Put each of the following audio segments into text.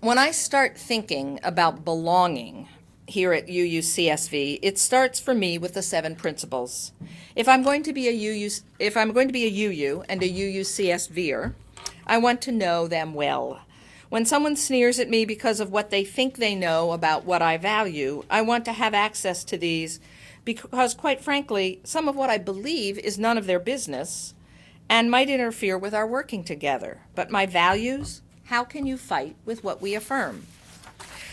When I start thinking about belonging here at UUCSV, it starts for me with the 7 principles. If I'm going to be a UU and a UUCSVer, I want to know them well. When someone sneers at me because of what they think they know about what I value, I want to have access to these because, quite frankly, some of what I believe is none of their business and might interfere with our working together. But my values, how can you fight with what we affirm?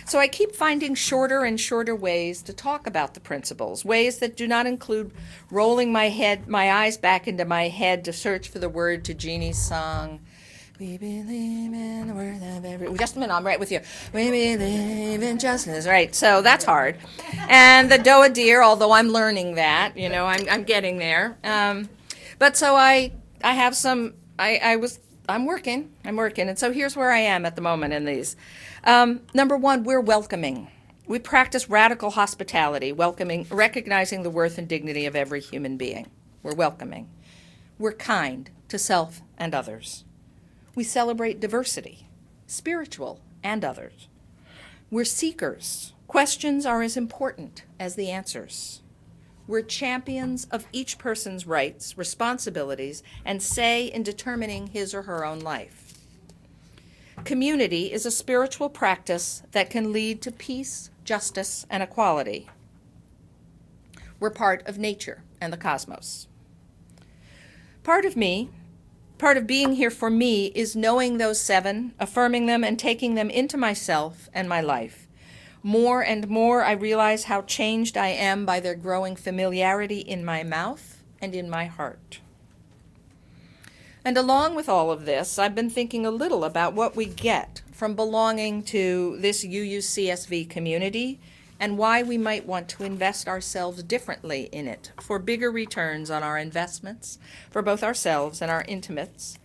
So I keep finding shorter and shorter ways to talk about the principles, ways that do not include rolling my eyes back into my head to search for the word to Jeannie's song. We believe in the word of every... Just a minute, I'm right with you. We believe in justice. Right, so that's hard. And the Doe a Deer, although I'm learning that, I'm getting there. But so I have some, I'm working, and so here's where I am at the moment in these. Number 1, we're welcoming. We practice radical hospitality, recognizing the worth and dignity of every human being. We're welcoming. We're kind to self and others. We celebrate diversity, spiritual and others. We're seekers. Questions are as important as the answers. We're champions of each person's rights, responsibilities, and say in determining his or her own life. Community is a spiritual practice that can lead to peace, justice, and equality. We're part of nature and the cosmos. Part of being here for me is knowing those 7, affirming them, and taking them into myself and my life. More and more I realize how changed I am by their growing familiarity in my mouth and in my heart. And along with all of this, I've been thinking a little about what we get from belonging to this UUCSV community and why we might want to invest ourselves differently in it for bigger returns on our investments for both ourselves and our intimates,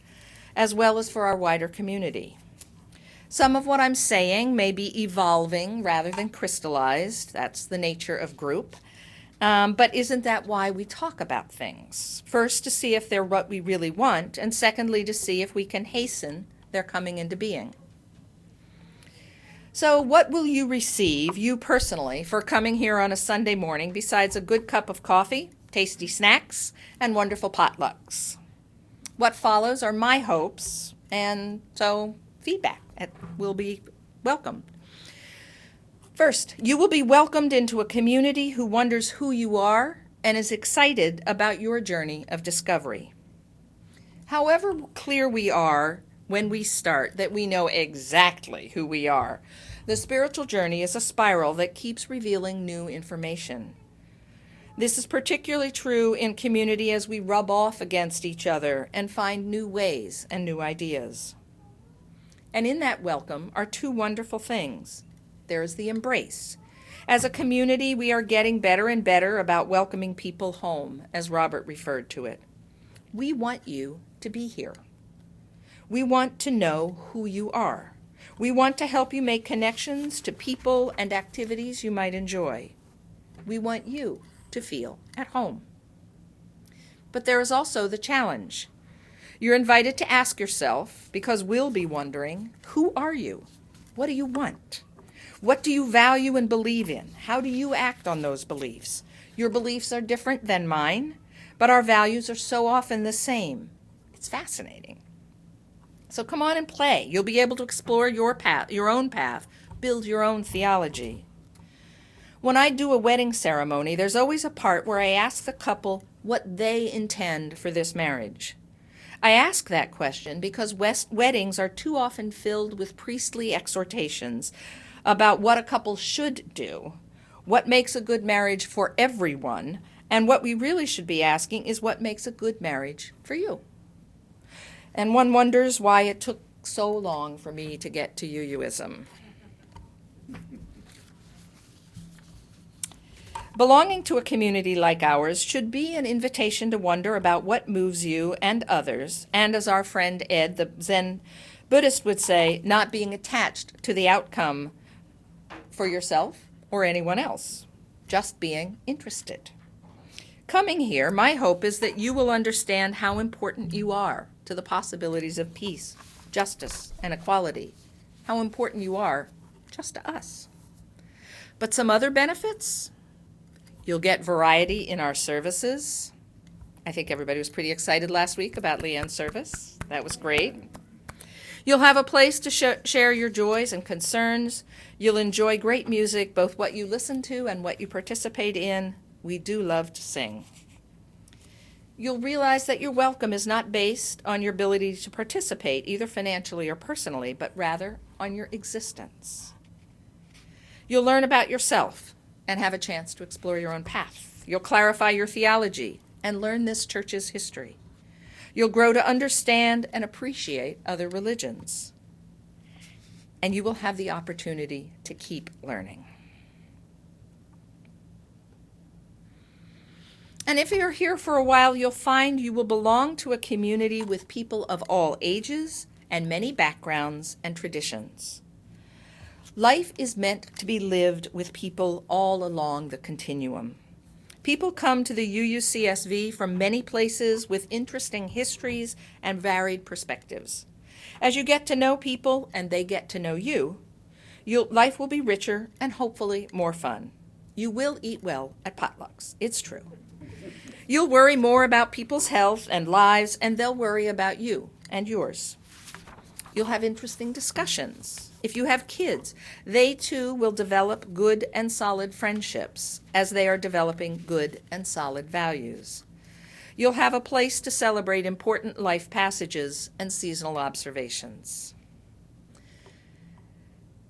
as well as for our wider community. Some of what I'm saying may be evolving rather than crystallized. That's the nature of group. But isn't that why we talk about things? First, to see if they're what we really want, and secondly, to see if we can hasten their coming into being. So what will you receive, you personally, for coming here on a Sunday morning besides a good cup of coffee, tasty snacks, and wonderful potlucks? What follows are my hopes, and so feedback will be welcomed. First, you will be welcomed into a community who wonders who you are and is excited about your journey of discovery. However clear we are when we start that we know exactly who we are, the spiritual journey is a spiral that keeps revealing new information. This is particularly true in community as we rub off against each other and find new ways and new ideas. And in that welcome are 2 wonderful things. There is the embrace. As a community, we are getting better and better about welcoming people home, as Robert referred to it. We want you to be here. We want to know who you are. We want to help you make connections to people and activities you might enjoy. We want you to feel at home. But there is also the challenge. You're invited to ask yourself, because we'll be wondering, who are you? What do you want? What do you value and believe in? How do you act on those beliefs? Your beliefs are different than mine, but our values are so often the same. It's fascinating. So come on and play. You'll be able to explore your path, your own path, build your own theology. When I do a wedding ceremony, there's always a part where I ask the couple what they intend for this marriage. I ask that question because weddings are too often filled with priestly exhortations about what a couple should do, what makes a good marriage for everyone, and what we really should be asking is what makes a good marriage for you. And one wonders why it took so long for me to get to UUism. Belonging to a community like ours should be an invitation to wonder about what moves you and others, and as our friend Ed, the Zen Buddhist, would say, not being attached to the outcome for yourself or anyone else, just being interested. Coming here, my hope is that you will understand how important you are to the possibilities of peace, justice, and equality how important you are just to us. But some other benefits, you'll get variety in our services. I think everybody was pretty excited last week about Leanne's service. That was great. You'll have a place to share your joys and concerns. You'll enjoy great music, both what you listen to and what you participate in. We do love to sing. You'll realize that your welcome is not based on your ability to participate, either financially or personally, but rather on your existence. You'll learn about yourself and have a chance to explore your own path. You'll clarify your theology and learn this church's history. You'll grow to understand and appreciate other religions. And you will have the opportunity to keep learning. And if you're here for a while, you'll find you will belong to a community with people of all ages and many backgrounds and traditions. Life is meant to be lived with people all along the continuum. People come to the UUCSV from many places with interesting histories and varied perspectives. As you get to know people and they get to know you, life will be richer and hopefully more fun. You will eat well at potlucks, it's true. You'll worry more about people's health and lives, and they'll worry about you and yours. You'll have interesting discussions. If you have kids, they too will develop good and solid friendships as they are developing good and solid values. You'll have a place to celebrate important life passages and seasonal observations.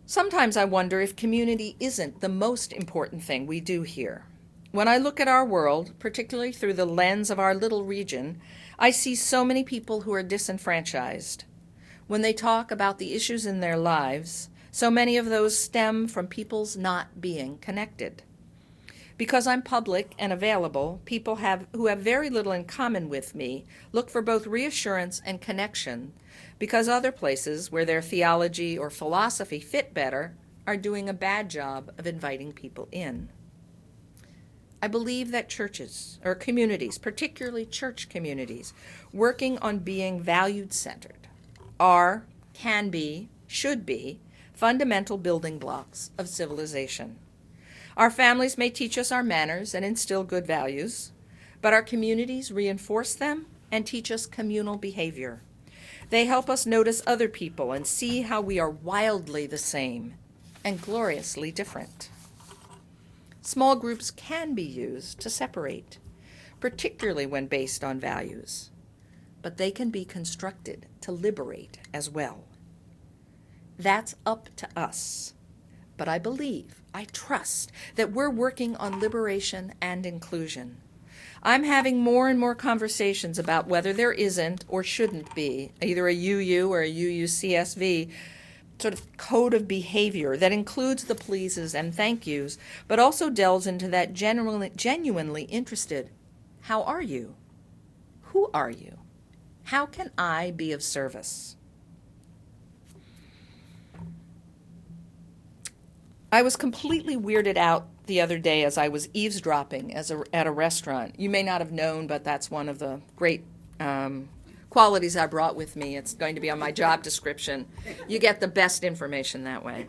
Sometimes I wonder if community isn't the most important thing we do here. When I look at our world, particularly through the lens of our little region, I see so many people who are disenfranchised. When they talk about the issues in their lives, so many of those stem from people's not being connected. Because I'm public and available, people who have very little in common with me look for both reassurance and connection, because other places where their theology or philosophy fit better are doing a bad job of inviting people in. I believe that churches, or communities, particularly church communities, working on being valued-centered, are, can be, should be, fundamental building blocks of civilization. Our families may teach us our manners and instill good values, but our communities reinforce them and teach us communal behavior. They help us notice other people and see how we are wildly the same and gloriously different. Small groups can be used to separate, particularly when based on values, but they can be constructed to liberate as well. That's up to us, but I believe, I trust, that we're working on liberation and inclusion. I'm having more and more conversations about whether there isn't or shouldn't be either a UU or a UUCSV sort of code of behavior that includes the pleases and thank yous, but also delves into that genuinely interested, how are you? Who are you? How can I be of service? I was completely weirded out the other day as I was eavesdropping at a restaurant. You may not have known, but that's one of the great qualities I brought with me. It's going to be on my job description. You get the best information that way.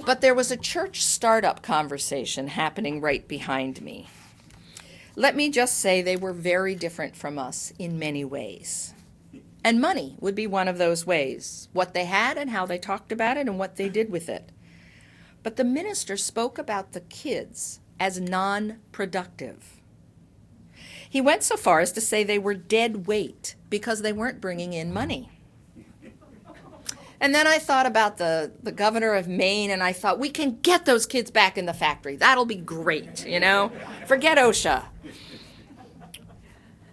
But there was a church startup conversation happening right behind me. Let me just say they were very different from us in many ways. And money would be one of those ways, what they had and how they talked about it and what they did with it. But the minister spoke about the kids as non-productive. He went so far as to say they were dead weight because they weren't bringing in money. And then I thought about the governor of Maine, and I thought, we can get those kids back in the factory. That'll be great, you know? Forget OSHA.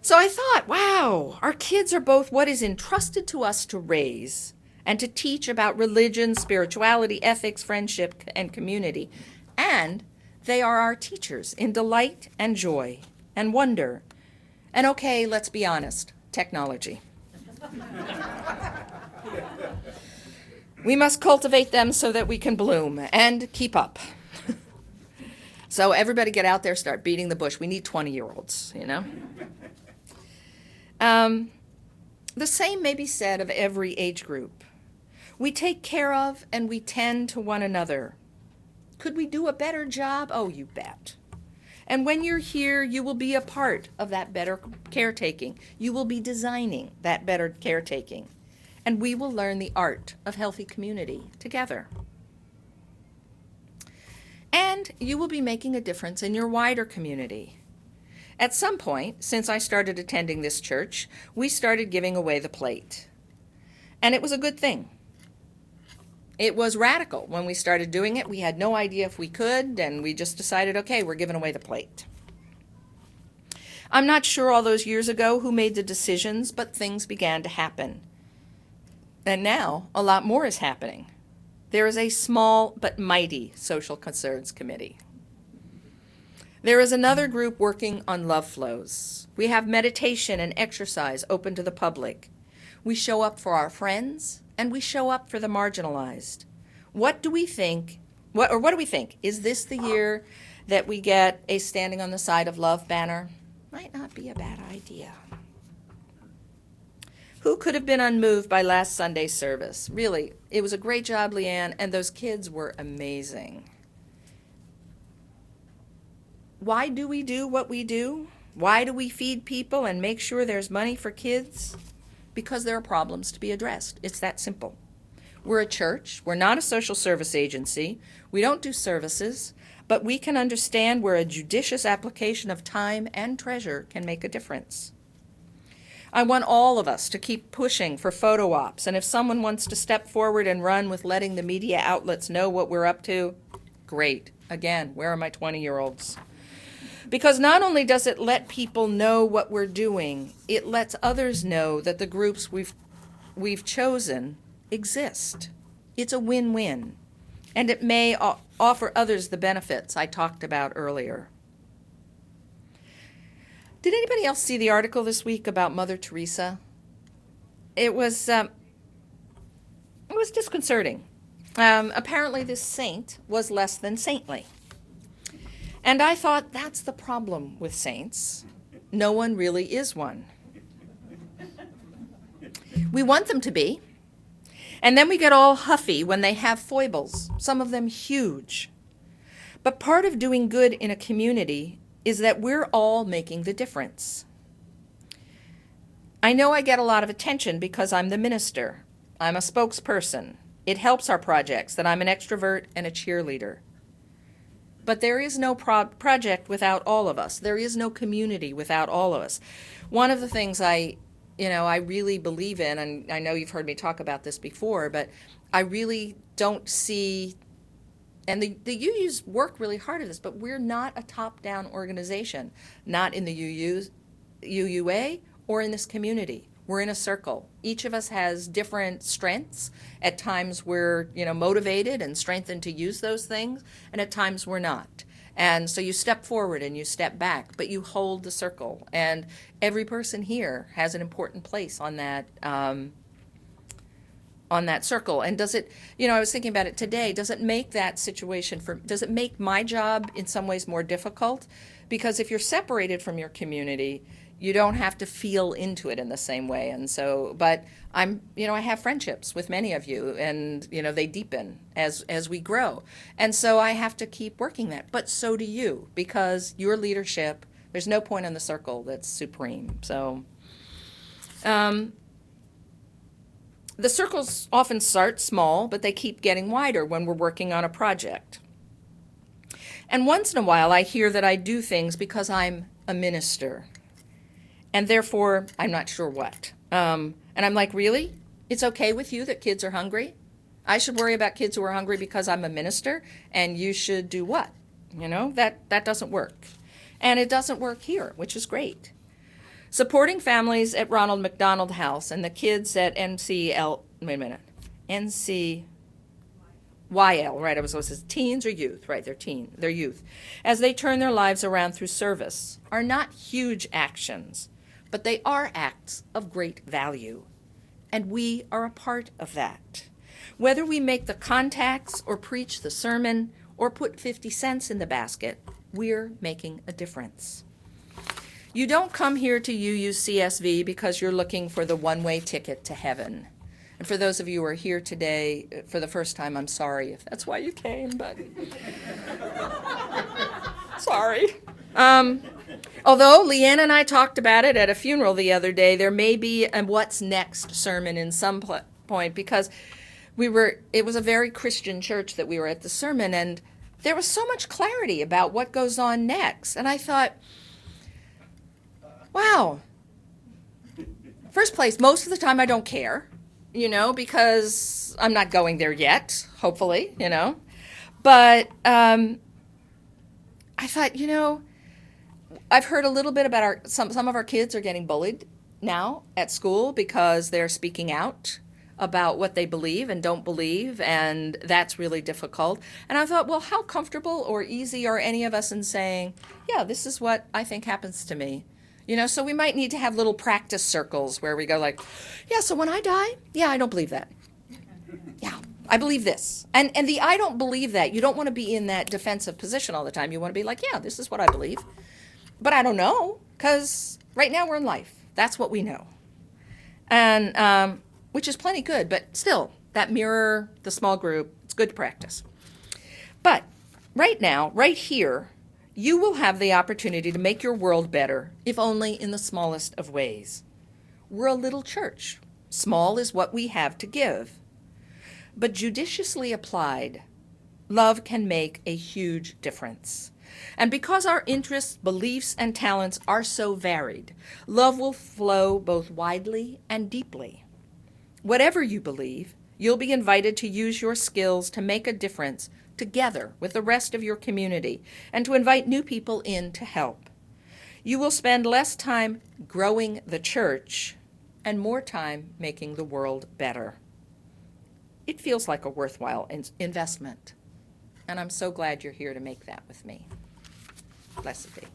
So I thought, wow, our kids are both what is entrusted to us to raise and to teach about religion, spirituality, ethics, friendship, and community. And they are our teachers in delight and joy and wonder. And okay, let's be honest, technology. We must cultivate them so that we can bloom and keep up. So everybody get out there, start beating the bush. We need 20-year-olds, you know? The same may be said of every age group. We take care of and we tend to one another. Could we do a better job? Oh, you bet. And when you're here, you will be a part of that better caretaking. You will be designing that better caretaking. And we will learn the art of healthy community together. And you will be making a difference in your wider community. At some point, since I started attending this church, we started giving away the plate. And it was a good thing. It was radical when we started doing it. We had no idea if we could, and we just decided, okay, we're giving away the plate. I'm not sure all those years ago who made the decisions, but things began to happen. And now, a lot more is happening. There is a small but mighty social concerns committee. There is another group working on love flows. We have meditation and exercise open to the public. We show up for our friends, and we show up for the marginalized. What do we think? What do we think? Is this the year that we get a Standing on the Side of Love banner? Might not be a bad idea. Who could have been unmoved by last Sunday's service? Really, it was a great job, Leanne, and those kids were amazing. Why do we do what we do? Why do we feed people and make sure there's money for kids? Because there are problems to be addressed. It's that simple. We're a church. We're not a social service agency. We don't do services, but we can understand where a judicious application of time and treasure can make a difference. I want all of us to keep pushing for photo ops, and if someone wants to step forward and run with letting the media outlets know what we're up to, great. Again, where are my 20-year-olds? Because not only does it let people know what we're doing, it lets others know that the groups we've chosen exist. It's a win-win, and it may offer others the benefits I talked about earlier. Did anybody else see the article this week about Mother Teresa? It was disconcerting. Apparently this saint was less than saintly. And I thought, that's the problem with saints. No one really is one. We want them to be. And then we get all huffy when they have foibles, some of them huge. But part of doing good in a community is that we're all making the difference. I know I get a lot of attention because I'm the minister. I'm a spokesperson. It helps our projects that I'm an extrovert and a cheerleader. But there is no project without all of us. There is no community without all of us. One of the things I really believe in, and I know you've heard me talk about this before, but I really don't see, and the UUs work really hard at this, but we're not a top-down organization, not in the UUA or in this community. We're in a circle. Each of us has different strengths. At times we're, motivated and strengthened to use those things, and at times we're not. And so you step forward and you step back, but you hold the circle. And every person here has an important place on that circle. And does it, I was thinking about it today, does it make that situation does it make my job in some ways more difficult? Because if you're separated from your community, you don't have to feel into it in the same way. And so, but I have friendships with many of you, and, they deepen as we grow. And so I have to keep working that. But so do you, because your leadership, there's no point in the circle that's supreme. So the circles often start small, but they keep getting wider when we're working on a project. And once in a while, I hear that I do things because I'm a minister. And therefore, I'm not sure what. And I'm like, really? It's okay with you that kids are hungry? I should worry about kids who are hungry because I'm a minister, and you should do what? That doesn't work. And it doesn't work here, which is great. Supporting families at Ronald McDonald House and the kids at NCYL, right, I was supposed to say teens or youth, right, they're youth, as they turn their lives around through service, are not huge actions, but they are acts of great value, and we are a part of that. Whether we make the contacts or preach the sermon or put 50 cents in the basket, we're making a difference. You don't come here to UUCSV because you're looking for the one-way ticket to heaven. And for those of you who are here today for the first time, I'm sorry if that's why you came, but sorry. Although Leanne and I talked about it at a funeral the other day, there may be a what's next sermon in some point, because it was a very Christian church that we were at the sermon, and there was so much clarity about what goes on next. And I thought, wow, first place, most of the time I don't care, because I'm not going there yet, hopefully, But I thought, I've heard a little bit about some of our kids are getting bullied now at school because they're speaking out about what they believe and don't believe, and that's really difficult. And I thought, well, how comfortable or easy are any of us in saying, yeah, this is what I think happens to me? So we might need to have little practice circles where we go like, yeah, so when I die, yeah, I don't believe that. Yeah, I believe this. And the I don't believe that, you don't want to be in that defensive position all the time. You want to be like, yeah, this is what I believe. But I don't know, because right now we're in life. That's what we know. And which is plenty good, but still, that mirror, the small group, it's good to practice. But right now, right here, you will have the opportunity to make your world better, if only in the smallest of ways. We're a little church. Small is what we have to give. But judiciously applied, love can make a huge difference. And because our interests, beliefs, and talents are so varied, love will flow both widely and deeply. Whatever you believe, you'll be invited to use your skills to make a difference together with the rest of your community and to invite new people in to help. You will spend less time growing the church and more time making the world better. It feels like a worthwhile investment, and I'm so glad you're here to make that with me. Blessed be.